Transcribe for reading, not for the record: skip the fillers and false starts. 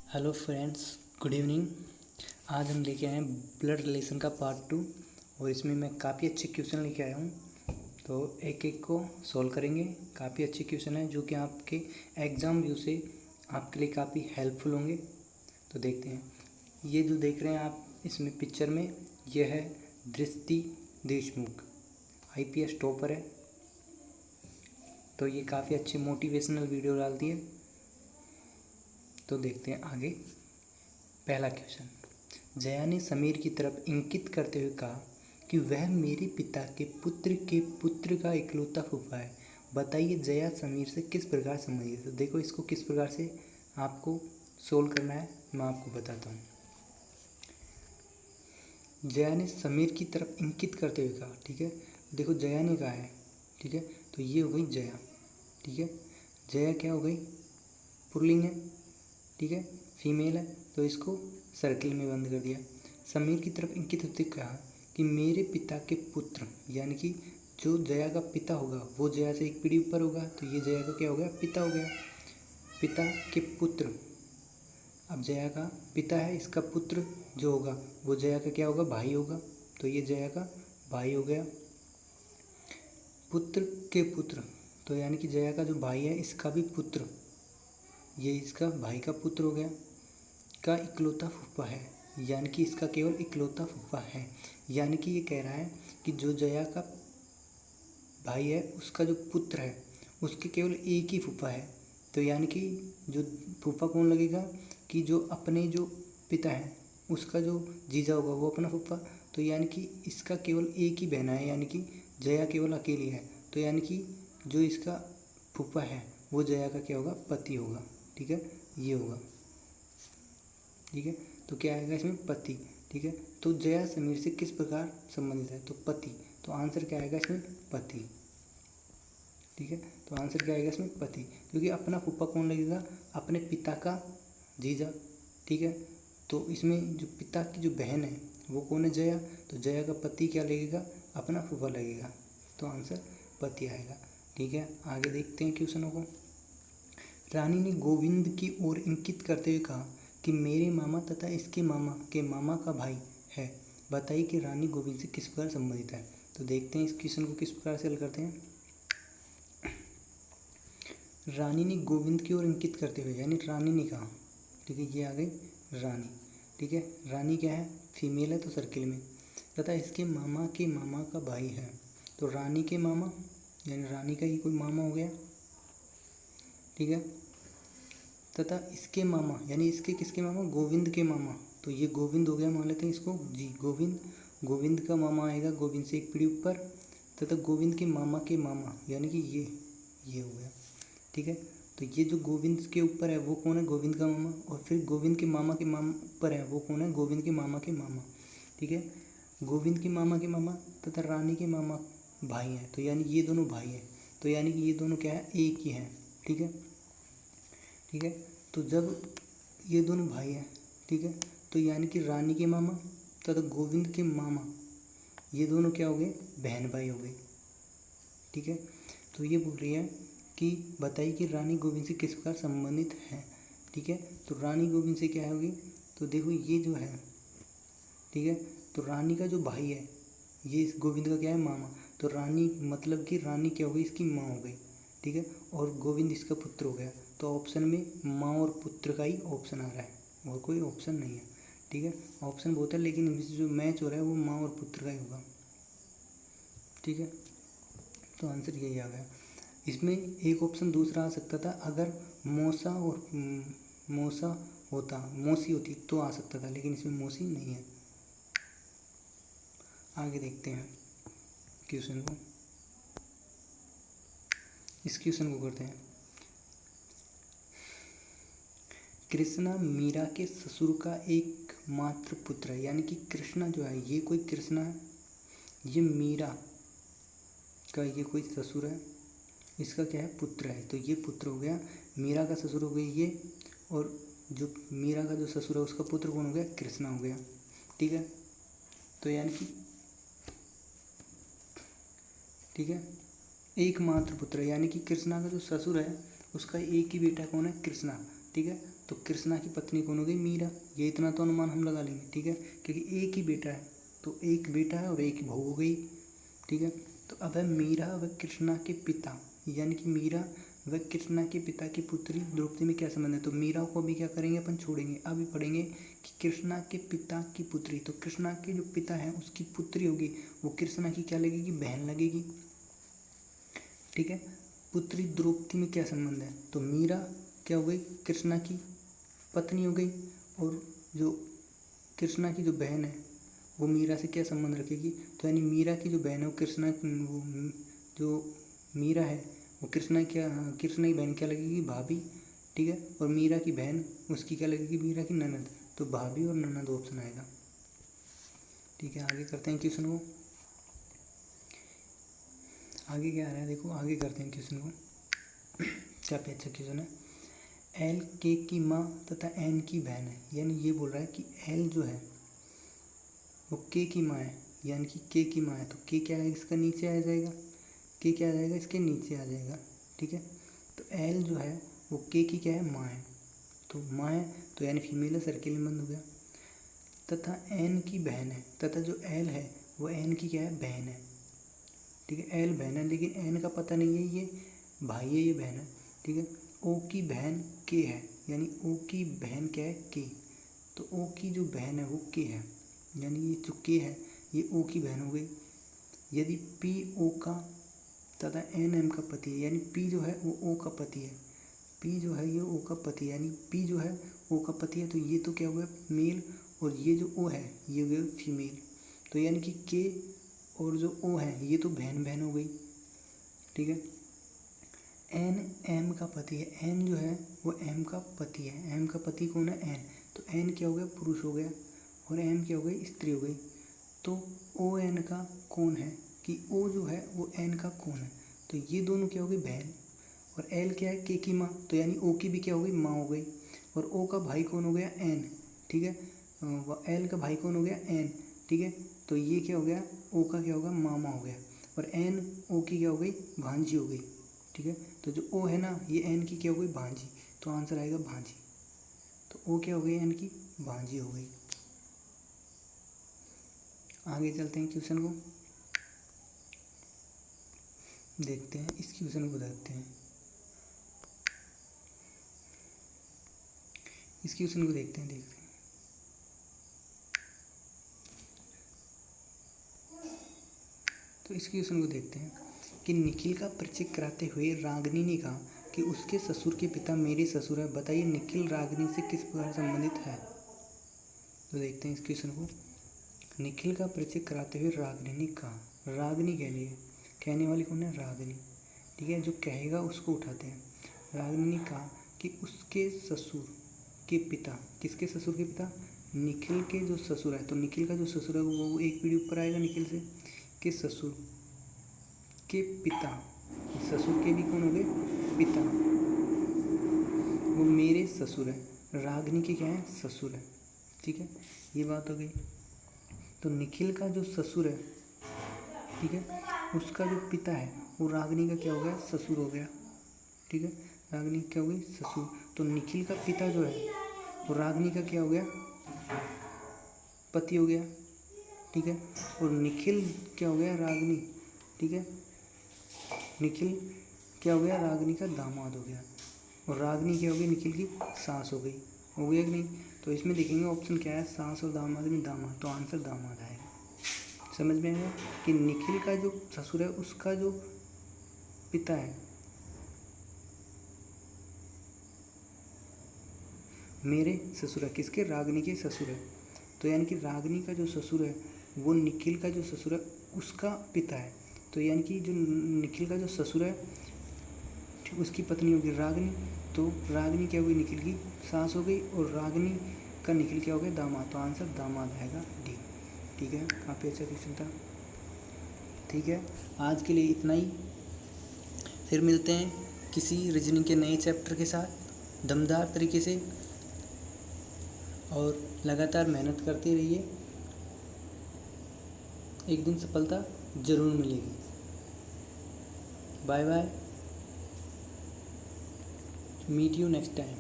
Hello friends, good evening. आज हम लेके आए हैं ब्लड रिलेशन का पार्ट 2 और इसमें मैं काफ़ी अच्छे क्वेश्चन लेके आया हूँ। तो एक एक को सॉल्व करेंगे। काफ़ी अच्छे क्वेश्चन हैं जो कि आपके एग्ज़ाम व्यू से आपके लिए काफ़ी हेल्पफुल होंगे। तो देखते हैं। ये जो देख रहे हैं आप इसमें पिक्चर में, यह है दृष्टि देशमुख, IPS टॉपर है। तो ये काफ़ी अच्छी मोटिवेशनल वीडियो डालती है। तो देखते हैं आगे। पहला क्वेश्चन, जया ने समीर की तरफ इंगित करते हुए कहा कि वह मेरे पिता के पुत्र का इकलौता फूफा है। बताइए जया समीर से किस प्रकार संबंधित है। तो देखो इसको किस प्रकार से आपको सोल्व करना है, मैं आपको बताता हूँ। जया ने समीर की तरफ इंगित करते हुए कहा, ठीक है। देखो जया ने कहा है, ठीक है। तो ये हो गई जया, ठीक है। जया क्या हो गई, पुल्लिंग है, ठीक है, फीमेल है। तो इसको सर्किल में बंद कर दिया। समीर की तरफ इंगित होते कहा कि मेरे पिता के पुत्र, यानी कि जो जया का पिता होगा वो जया से एक पीढ़ी ऊपर होगा। तो ये जया का क्या हो गया, पिता हो गया। पिता के पुत्र, अब जया का पिता है, इसका पुत्र जो होगा वो जया का क्या होगा, भाई होगा। तो ये जया का भाई हो गया। पुत्र के पुत्र, तो यानी कि जया का जो भाई है इसका भी पुत्र, ये इसका भाई का पुत्र हो गया। का इकलौता फूफा है, यानी कि इसका केवल इकलौता फूफा है। यानी कि ये कह रहा है कि जो जया का भाई है उसका जो पुत्र है उसके केवल एक ही फूफा है। तो यानी कि जो फूफा कौन लगेगा, कि जो अपने जो पिता है उसका जो जीजा होगा वो अपना फूफा। तो यानी कि इसका केवल एक ही बहना है, यानी कि जया केवल अकेली है। तो यानी कि जो इसका फूफा है वो जया का क्या होगा, पति होगा, ठीक है। ये होगा, ठीक है। तो क्या आएगा इसमें, पति, ठीक है। तो जया समीर से किस प्रकार संबंधित है, तो पति। तो आंसर क्या आएगा इसमें, पति, ठीक है। तो आंसर क्या आएगा इसमें, पति, क्योंकि अपना फूफा कौन लगेगा, अपने पिता का जीजा, ठीक है। तो इसमें जो पिता की जो बहन है वो कौन है, जया। तो जया का पति क्या लगेगा, अपना फूफा लगेगा। तो आंसर पति आएगा, ठीक है। आगे देखते हैं क्वेश्चनों को। रानी ने गोविंद की ओर इंगित करते हुए कहा कि मेरे मामा तथा इसके मामा के मामा का भाई है। बताइए कि रानी गोविंद से किस प्रकार संबंधित है। तो देखते हैं इस क्वेश्चन को किस प्रकार से हल करते हैं। रानी ने गोविंद की ओर इंगित करते हुए, यानी रानी ने कहा, ठीक है। ये आ गई रानी, ठीक है। रानी क्या है, फीमेल है, तो सर्किल में। तथा इसके मामा के मामा का भाई है। तो रानी के मामा, यानी रानी का ही कोई मामा हो गया, ठीक है। तथा इसके मामा, यानी इसके किसके मामा, गोविंद के मामा। तो ये गोविंद हो गया, मान लेते हैं इसको जी, गोविंद। गोविंद का मामा आएगा गोविंद से एक पीढ़ी ऊपर। तथा गोविंद के मामा, यानी कि ये हो गया, ठीक है। तो ये जो गोविंद के ऊपर है वो कौन है, गोविंद का मामा। और फिर गोविंद के मामा ऊपर है वो कौन है, गोविंद के मामा के मामा, ठीक है। गोविंद के मामा तथा रानी के मामा भाई हैं। तो यानी ये दोनों भाई हैं। तो यानी कि ये दोनों क्या है, एक ही हैं, ठीक है, ठीक है। तो जब ये दोनों भाई हैं, ठीक है, तो यानी कि रानी के मामा तथा गोविंद के मामा, ये दोनों क्या हो गए, बहन भाई हो गए, ठीक है। तो ये बोल रही है कि बताइए कि रानी गोविंद से किस प्रकार संबंधित है, ठीक है। तो रानी गोविंद से क्या होगी, तो देखो ये जो है, ठीक है। तो रानी का जो भाई है ये इस गोविंद का क्या है, मामा। तो रानी मतलब कि रानी क्या हो गई, इसकी माँ हो गई, ठीक है। और गोविंद इसका पुत्र हो गया। तो ऑप्शन में माँ और पुत्र का ही ऑप्शन आ रहा है, और कोई ऑप्शन नहीं है, ठीक है। ऑप्शन बहुत है लेकिन इनमें से जो मैच हो रहा है वो माँ और पुत्र का ही होगा, ठीक है। तो आंसर यही आ गया। इसमें एक ऑप्शन दूसरा आ सकता था, अगर मौसा और मौसा होता, मौसी होती तो आ सकता था, लेकिन इसमें मौसी नहीं है। आगे देखते हैं क्वेश्चन को। इस क्वेश्चन को करते हैं। कृष्णा मीरा के ससुर का एक मात्र पुत्र है, यानी कि कृष्णा जो है ये कोई कृष्णा है, ये मीरा का ये कोई ससुर है, इसका क्या है, पुत्र है। तो ये पुत्र हो गया, मीरा का ससुर हो गया ये, और जो मीरा का जो ससुर है उसका पुत्र कौन हो गया, कृष्णा हो गया, ठीक है। तो यानी कि ठीक है, एकमात्र पुत्र, यानी कि कृष्णा का जो ससुर है उसका एक ही बेटा कौन है, कृष्णा, ठीक है। तो कृष्णा की पत्नी कौन हो गई? मीरा। ये इतना तो अनुमान हम लगा लेंगे, ठीक है, क्योंकि एक ही बेटा है, तो एक बेटा है और एक बहू हो गई, ठीक है। तो अब है मीरा व कृष्णा के पिता, यानी कि मीरा व कृष्णा के पिता की पुत्री द्रौपदी में क्या संबंध है? तो मीरा को अभी क्या करेंगे अपन, छोड़ेंगे। अभी पढ़ेंगे कि कृष्णा के पिता की पुत्री, तो कृष्णा के जो पिता है उसकी पुत्री होगी, वो कृष्णा की क्या लगेगी? बहन लगेगी, ठीक है। पुत्री द्रौपदी में क्या संबंध है? तो मीरा क्या हो गई? कृष्णा की पत्नी हो गई, और जो कृष्णा की जो बहन है वो मीरा से क्या संबंध रखेगी? तो यानी मीरा की जो बहन है वो कृष्णा, वो जो मीरा है वो कृष्णा की बहन क्या लगेगी? भाभी, ठीक है। और मीरा की बहन उसकी क्या लगेगी? मीरा की ननद। तो भाभी और ननद ऑप्शन आएगा, ठीक है। आगे करते हैं क्वेश्चन को। आगे क्या आ रहा है देखो, आगे करते हैं क्वेश्चन को। काफ़ी अच्छा क्वेश्चन है। एल के की माँ तथा एन की बहन है, यानी ये बोल रहा है कि एल जो है वो के की माँ है, यानी कि के की माँ है, तो के क्या है? इसका नीचे आ जाएगा, के क्या आ जाएगा? इसके नीचे आ जाएगा, ठीक है। तो एल जो है वो के की क्या है? माँ है, तो माँ है तो यानी फीमेल है, सर्किल में बंद हो गया। तथा एन की बहन है, तथा जो एल है वो एन की क्या है? बहन है, ठीक है। एल बहन है, लेकिन एन का पता नहीं है, ये भाई है, ये बहन है, ठीक है। ओ की बहन के है, यानी ओ की बहन क्या है? के। तो ओ की जो बहन है वो के है, यानी ये जो के है ये ओ की बहन हो गई। यदि पी ओ का तथा एन एम का पति है, यानी पी जो है वो ओ का पति है, पी जो है ये ओ का पति है, यानी पी जो है ओ का पति है, तो ये तो क्या हुआ? मेल, और ये जो ओ है ये हुआ फीमेल। तो यानी कि के और जो ओ है ये तो बहन बहन हो गई, ठीक है। एन एम का पति है, एन जो है वो एम का पति है, एम का पति कौन है? एन। तो एन क्या हो गया? पुरुष हो गया, और एम क्या हो गई? स्त्री हो गई। तो ओ एन का कौन है? कि ओ जो है वो एन का कौन है? तो ये दोनों क्या हो गई? बहन। और एल क्या है? के की माँ, तो यानी ओ की भी क्या हो गई? माँ हो गई। और ओ का भाई कौन हो गया? एन, ठीक है। एल का भाई कौन हो गया? एन, ठीक है। तो ये क्या हो गया? ओ का क्या होगा? मामा हो गया। और एन ओ की क्या हो गई? भांजी हो गई, ठीक है। तो जो ओ है ना ये एन की क्या हो गई? भांजी। तो आंसर आएगा भांजी। तो ओ क्या हो गई? एन की भांजी हो गई। आगे चलते हैं क्वेश्चन को देखते हैं, इस क्वेश्चन को देखते हैं, इस क्वेश्चन को देखते हैं। तो इस क्वेश्चन को देखते हैं कि निखिल का परिचय कराते हुए रागिनी ने कहा कि उसके ससुर के पिता मेरे ससुर है, बताइए निखिल रागिनी से किस प्रकार संबंधित है? तो देखते हैं इस क्वेश्चन को। निखिल का परिचय कराते हुए रागिनी ने कहा, रागिनी कहने वाली कौन है? रागिनी, ठीक है। जो कहेगा उसको उठाते हैं। रागिनी ने कहा कि उसके ससुर के पिता, किसके ससुर के पिता? निखिल के जो ससुर है, तो निखिल का जो ससुर है वो एक पीढ़ी ऊपर आएगा निखिल से, के ससुर के पिता, ससुर के भी कौन हो गए? पिता, वो मेरे ससुर है। रागिनी के क्या है? ससुर है, ठीक है। ये बात हो गई। तो निखिल का जो ससुर है, ठीक है, उसका जो पिता है वो रागिनी का क्या हो गया? ससुर हो गया, ठीक है। रागिनी क्या हो गई? ससुर। तो निखिल का पिता जो है वो रागिनी का क्या हो गया? पति हो गया, ठीक है। और निखिल क्या हो गया? रागिनी, ठीक है। निखिल क्या हो गया? रागिनी का दामाद हो गया। और रागिनी क्या हो गई? निखिल की सास हो गई, हो गया कि नहीं? तो इसमें देखेंगे ऑप्शन क्या है? सास और दामाद में दामाद, तो आंसर दामाद आएगा। समझ में आएगा कि निखिल का जो ससुर है उसका जो पिता है मेरे ससुर है, किसके? रागिनी के ससुर है। तो यानी कि रागिनी का जो ससुर है वो निखिल का जो ससुर है उसका पिता है। तो यानी कि जो निखिल का जो ससुर है ठीक उसकी पत्नी होगी रागिनी, तो रागिनी क्या होगी? निखिल की सास हो गई, और रागिनी का निखिल क्या हो गया? दामाद। तो आंसर दामाद आएगा, डी, ठीक है। काफ़ी अच्छा क्वेश्चन था, ठीक है। आज के लिए इतना ही, फिर मिलते हैं किसी रीजनिंग के नए चैप्टर के साथ दमदार तरीके से, और लगातार मेहनत करते रहिए, एक दिन सफलता ज़रूर मिलेगी। Bye bye, meet you next time.